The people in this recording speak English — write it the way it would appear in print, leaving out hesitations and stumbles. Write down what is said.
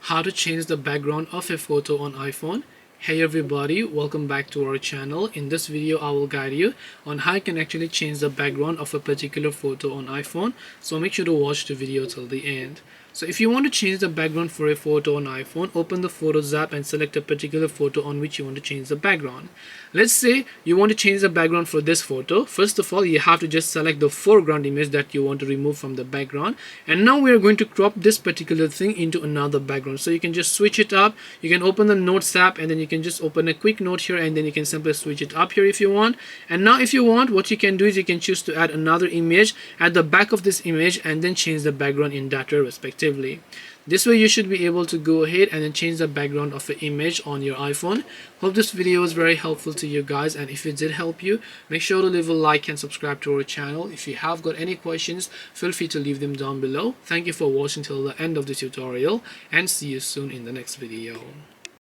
how to change the background of a photo on iPhone. Hey everybody, welcome back to our channel. In this video I will guide you on how you can actually change the background of a particular photo on iPhone, so make sure to watch the video till the end. So if you want to change the background for a photo on iPhone, open the Photos app and select a particular photo on which you want to change the background. Let's say you want to change the background for this photo. First of all, you have to just select the foreground image that you want to remove from the background, and now we are going to crop this particular thing into another background. So you can just switch it up. You can open the Notes app and then you can just open a quick note here, and then you can simply switch it up here if you want. And now if you want, what you can do is you can choose to add another image at the back of this image and then change the background in that way respectively. This way you should be able to go ahead and then change the background of an image on your iPhone. Hope this video was very helpful to you guys, and if it did help you, make sure to leave a like and subscribe to our channel. If you have got any questions, feel free to leave them down below. Thank you for watching till the end of the tutorial, and see you soon in the next video.